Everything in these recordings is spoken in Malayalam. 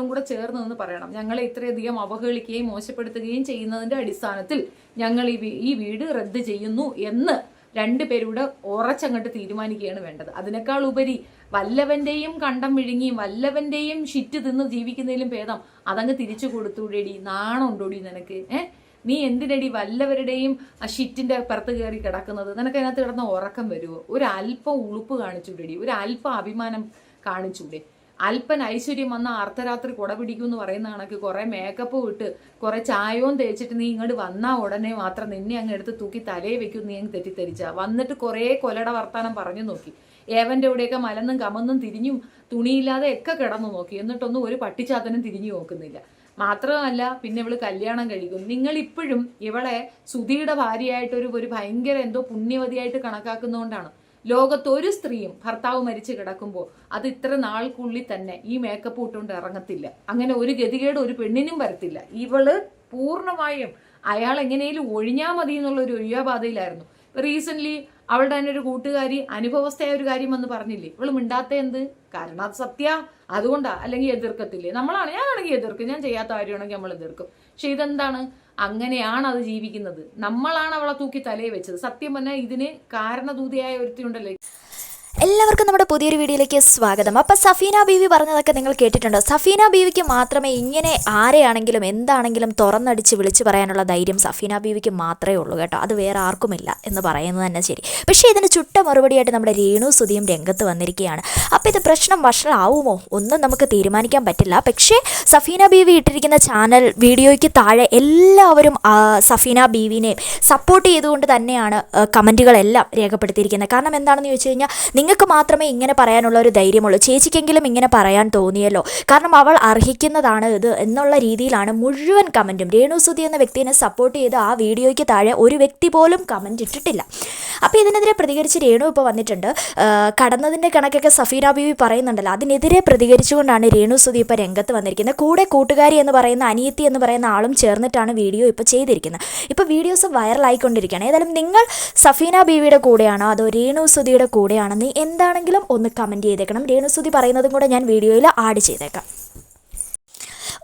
കൂടെ ചേർന്ന് നിന്ന് പറയണം. ഞങ്ങളെ ഇത്രയധികം അവഹേളിക്കുകയും മോശപ്പെടുത്തുകയും ചെയ്യുന്നതിന്റെ അടിസ്ഥാനത്തിൽ ഞങ്ങൾ ഈ വീട് റദ്ദ് ചെയ്യുന്നു എന്ന് രണ്ടുപേരൂടെ ഉറച്ചങ്ങോട്ട് തീരുമാനിക്കുകയാണ് വേണ്ടത്. അതിനേക്കാൾ ഉപരി വല്ലവന്റെയും കണ്ടം വിഴുങ്ങിയും വല്ലവന്റെയും ഷിറ്റ് തിന്ന് ജീവിക്കുന്നതിലും ഭേദം അതങ്ങ് തിരിച്ചു കൊടുത്തൂടേടി. നാണം ഉണ്ടോടി നിനക്ക്? നീ എന്തിനടി വല്ലവരുടെയും ആ ഷിറ്റിന്റെ പുറത്ത് കയറി കിടക്കുന്നത്? നിനക്ക് അതിനകത്ത് കിടന്ന ഉറക്കം വരുമോ? ഒരു അല്പം ഉളുപ്പ് കാണിച്ചൂടേടി, ഒരു അല്പം അഭിമാനം കാണിച്ചൂടെ? അല്പൻ ഐശ്വര്യം വന്ന അർദ്ധരാത്രി കുട പിടിക്കും എന്ന് പറയുന്ന കണക്ക് കുറെ മേക്കപ്പ് ഇട്ട് കുറെ ചായവും തേച്ചിട്ട് നീ ഇങ്ങോട്ട് വന്നാൽ ഉടനെ മാത്രം നിന്നെ അങ്ങ് എടുത്ത് തൂക്കി തലയെ വെക്കും നീ അങ്ങ് തെറ്റിദ്ധരിച്ച. വന്നിട്ട് കുറെ കൊലയുടെ വർത്താനം പറഞ്ഞു നോക്കി, ഏവന്റെ ഇവിടെയൊക്കെ മലന്നും കമന്നും തിരിഞ്ഞും തുണിയില്ലാതെ ഒക്കെ കിടന്നു നോക്കി, എന്നിട്ടൊന്നും ഒരു പട്ടിച്ചാത്തനും തിരിഞ്ഞു നോക്കുന്നില്ല. മാത്രമല്ല പിന്നെ ഇവള് കല്യാണം കഴിക്കും. നിങ്ങൾ ഇപ്പോഴും ഇവളെ സുധിയുടെ ഭാര്യയായിട്ടൊരു ഭയങ്കര എന്തോ പുണ്യവതിയായിട്ട് കണക്കാക്കുന്നതുകൊണ്ടാണ്. ലോകത്ത് ഒരു സ്ത്രീയും ഭർത്താവ് മരിച്ചു കിടക്കുമ്പോൾ അത് ഇത്ര നാൾക്കുള്ളിൽ തന്നെ ഈ മേക്കപ്പ് ഇട്ടുകൊണ്ട് ഇറങ്ങത്തില്ല. അങ്ങനെ ഒരു ഗതികേട് ഒരു പെണ്ണിനും വരത്തില്ല. ഇവള് പൂർണ്ണമായും അയാൾ എങ്ങനെയും ഒഴിഞ്ഞാൽ മതി എന്നുള്ള ഒരു ഒഴിയാപാതയിലായിരുന്നു. റീസെന്റ് അവളുടെ തന്നെ ഒരു കൂട്ടുകാരി അനുഭവസ്ഥയായ ഒരു കാര്യം വന്ന് പറഞ്ഞില്ലേ, ഇവള് മിണ്ടാത്ത എന്ത് കാരണം? അത് സത്യ, അതുകൊണ്ടാ. അല്ലെങ്കിൽ എതിർക്കത്തില്ലേ? ഞാനാണെങ്കിൽ എതിർക്കും, ഞാൻ ചെയ്യാത്ത കാര്യമാണെങ്കിൽ നമ്മൾ എതിർക്കും. പക്ഷെ ഇതെന്താണ്? അങ്ങനെയാണ് അത് ജീവിക്കുന്നത്. നമ്മളാണ് അവളെ തൂക്കി തലയെ വെച്ചത്. സത്യം പറഞ്ഞാൽ ഇതിന് കാരണദൂതിയായ ഒരുത്തിയുണ്ടല്ലോ. എല്ലാവർക്കും നമ്മുടെ പുതിയൊരു വീഡിയോയിലേക്ക് സ്വാഗതം. അപ്പോൾ സഫീന ബീവി പറഞ്ഞതൊക്കെ നിങ്ങൾ കേട്ടിട്ടുണ്ടോ? സഫീന ബീവിക്ക് മാത്രമേ ഇങ്ങനെ ആരെയാണെങ്കിലും എന്താണെങ്കിലും തുറന്നടിച്ച് വിളിച്ച് പറയാനുള്ള ധൈര്യം സഫീന ബീവിക്ക് മാത്രമേ ഉള്ളൂ കേട്ടോ. അത് വേറെ ആർക്കുമില്ല എന്ന് പറയുന്നത് തന്നെ ശരി. പക്ഷേ ഇതിന് ചുട്ട മറുപടിയായിട്ട് നമ്മുടെ രേണു സുധിയും രംഗത്ത് വന്നിരിക്കുകയാണ്. അപ്പോൾ ഇത് പ്രശ്നം വഷളാവുമോ ഒന്നും നമുക്ക് തീരുമാനിക്കാൻ പറ്റില്ല. പക്ഷേ സഫീന ബീവി ഇട്ടിരിക്കുന്ന ചാനൽ വീഡിയോയ്ക്ക് താഴെ എല്ലാവരും സഫീന ബീവിനെ സപ്പോർട്ട് ചെയ്തുകൊണ്ട് തന്നെയാണ് കമൻറ്റുകളെല്ലാം രേഖപ്പെടുത്തിയിരിക്കുന്നത്. കാരണം എന്താണെന്ന് ചോദിച്ചു കഴിഞ്ഞാൽ നിങ്ങൾക്ക് മാത്രമേ ഇങ്ങനെ പറയാനുള്ള ഒരു ധൈര്യമുള്ളൂ, ചേച്ചിക്കെങ്കിലും ഇങ്ങനെ പറയാൻ തോന്നിയല്ലോ, കാരണം അവൾ അർഹിക്കുന്നതാണ് ഇത് എന്നുള്ള രീതിയിലാണ് മുഴുവൻ കമൻറ്റും. രേണു സുധി എന്ന വ്യക്തിയെ സപ്പോർട്ട് ചെയ്ത് ആ വീഡിയോയ്ക്ക് താഴെ ഒരു വ്യക്തി പോലും കമൻറ്റ് ഇട്ടിട്ടില്ല. അപ്പോൾ ഇതിനെതിരെ പ്രതികരിച്ച് രേണു ഇപ്പോൾ വന്നിട്ടുണ്ട്. കടന്നതിൻ്റെ കണക്കൊക്കെ സഫീന ബീവി പറയുന്നുണ്ടല്ലോ, അതിനെതിരെ പ്രതികരിച്ചുകൊണ്ടാണ് രേണു സുധി ഇപ്പോൾ രംഗത്ത് വന്നിരിക്കുന്നത്. കൂടെ കൂട്ടുകാരി എന്ന് പറയുന്ന അനിയത്തി എന്ന് പറയുന്ന ആളും ചേർന്നിട്ടാണ് വീഡിയോ ഇപ്പോൾ ചെയ്തിരിക്കുന്നത്. ഇപ്പോൾ വീഡിയോസ് വൈറലായിക്കൊണ്ടിരിക്കുകയാണ്. ഏതായാലും നിങ്ങൾ സഫീന ബീവിയുടെ കൂടെയാണോ അതോ രേണു സുധിയുടെ കൂടെയാണോ? നീ എന്താണെങ്കിലും ഒന്ന് കമൻറ്റ് ചെയ്തേക്കണം. രേണു സുധി പറയുന്നതും കൂടെ ഞാൻ വീഡിയോയിൽ ആഡ് ചെയ്തേക്കാം.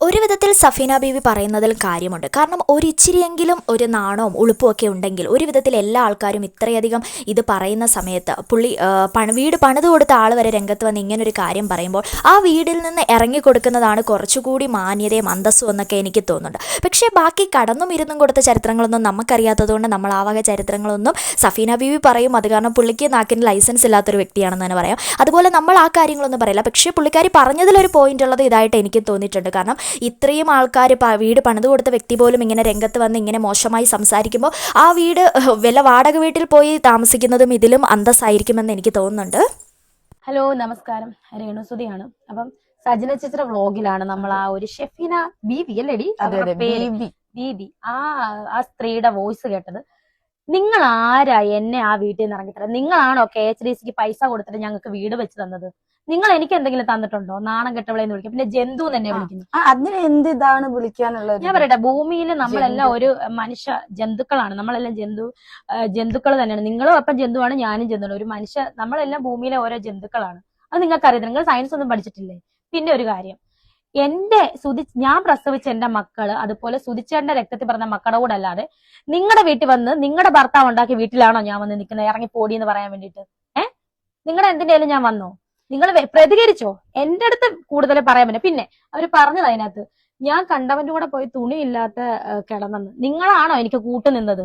ഒരു വിധത്തിൽ സഫീന ബീവി പറയുന്നതിൽ കാര്യമുണ്ട്. കാരണം ഒരിച്ചിരിയെങ്കിലും ഒരു നാണവും ഉളുപ്പും ഒക്കെ ഉണ്ടെങ്കിൽ ഒരു വിധത്തിൽ എല്ലാ ആൾക്കാരും ഇത്രയധികം ഇത് പറയുന്ന സമയത്ത് വീട് പണിത് കൊടുത്ത ആൾ വരെ രംഗത്ത് വന്ന് ഇങ്ങനൊരു കാര്യം പറയുമ്പോൾ ആ വീടിൽ നിന്ന് ഇറങ്ങിക്കൊടുക്കുന്നതാണ് കുറച്ചുകൂടി മാന്യതയും അന്തസ്സും എന്നൊക്കെ എനിക്ക് തോന്നുന്നുണ്ട്. പക്ഷേ ബാക്കി കടന്നും ഇരുന്നും കൊടുത്ത ചരിത്രങ്ങളൊന്നും നമുക്കറിയാത്തതുകൊണ്ട് നമ്മൾ ആ വക ചരിത്രങ്ങളൊന്നും സഫീന ബീവി പറയും. അത് കാരണം പുള്ളിക്ക് നാക്കിന് ലൈസൻസ് ഇല്ലാത്തൊരു വ്യക്തിയാണെന്ന് തന്നെ പറയാം. അതുപോലെ നമ്മൾ ആ കാര്യങ്ങളൊന്നും പറയില്ല. പക്ഷേ പുള്ളിക്കാരി പറഞ്ഞതിലൊരു പോയിന്റ് ഉള്ളത് ഇതായിട്ട് എനിക്ക് തോന്നിയിട്ടുണ്ട്. കാരണം ഇത്രയും ആൾക്കാർ വീട് പണിത് കൊടുത്ത വ്യക്തി പോലും ഇങ്ങനെ രംഗത്ത് വന്ന് ഇങ്ങനെ മോശമായി സംസാരിക്കുമ്പോൾ ആ വീട് വല്ല വാടക വീട്ടിൽ പോയി താമസിക്കുന്നതും ഇതിലും അന്തസ്സായിരിക്കുമെന്ന് എനിക്ക് തോന്നുന്നുണ്ട്. ഹലോ, നമസ്കാരം. രേണു സുധിയാണ്. അപ്പം സജന ചിത്ര വ്ളോഗിലാണ് നമ്മൾ ആ ഒരു ഷെഫീന ബീവി അല്ലേടി ബീബി ആ സ്ത്രീയുടെ വോയിസ് കേട്ടത്. നിങ്ങൾ ആരാ എന്നെ ആ വീട്ടിൽ നിന്ന് ഇറങ്ങിത്തരാം? നിങ്ങളാണോ KHDCക്ക് പൈസ കൊടുത്തിട്ട് ഞങ്ങൾക്ക് വീട് വെച്ച് തന്നത്? നിങ്ങൾ എനിക്ക് എന്തെങ്കിലും തന്നിട്ടുണ്ടോ? നാണം കെട്ടവളെന്ന് വിളിക്കും. പിന്നെ ജന്തു തന്നെ വിളിക്കുന്നു. അതിന് എന്ത് ഇതാണ് വിളിക്കാനുള്ളത്? ഞാൻ പറയട്ടെ, ഭൂമിയിൽ നമ്മളെല്ലാം ഒരു ജന്തുക്കളാണ്. നമ്മളെല്ലാം ജന്തുക്കൾ തന്നെയാണ്. നിങ്ങളും അപ്പം ജന്തുവാണ്, ഞാനും ജന്തുവാണ്. ഒരു നമ്മളെല്ലാം ഭൂമിയിലെ ഓരോ ജന്തുക്കളാണ്. അത് നിങ്ങൾക്ക് അറിയത്തില്ല. നിങ്ങൾ സയൻസ് ഒന്നും പഠിച്ചിട്ടില്ലേ? പിന്നെ ഒരു കാര്യം, ഞാൻ പ്രസവിച്ച എന്റെ മക്കള് അതുപോലെ സുധിച്ചേട്ടന്റെ രക്തത്തിൽ പറഞ്ഞ മക്കളുടെ കൂടെ അല്ലാതെ നിങ്ങളുടെ വീട്ടിൽ വന്ന് നിങ്ങളുടെ ഭർത്താവ് ഉണ്ടാക്കിയ വീട്ടിലാണോ ഞാൻ വന്ന് നിൽക്കുന്നത് ഇറങ്ങി പോടി എന്ന് പറയാൻ വേണ്ടിയിട്ട്? നിങ്ങളുടെ എന്തിന്റെയും ഞാൻ വന്നോ? നിങ്ങൾ പ്രതികരിച്ചോ? എന്റെ അടുത്ത് കൂടുതൽ പറയാൻ പറ്റില്ല. പിന്നെ അവര് പറഞ്ഞത് അതിനകത്ത് ഞാൻ കണ്ടവന്റെ കൂടെ പോയി തുണിയില്ലാത്ത കിടന്നെന്ന്. നിങ്ങളാണോ എനിക്ക് കൂട്ടുനിന്നത്?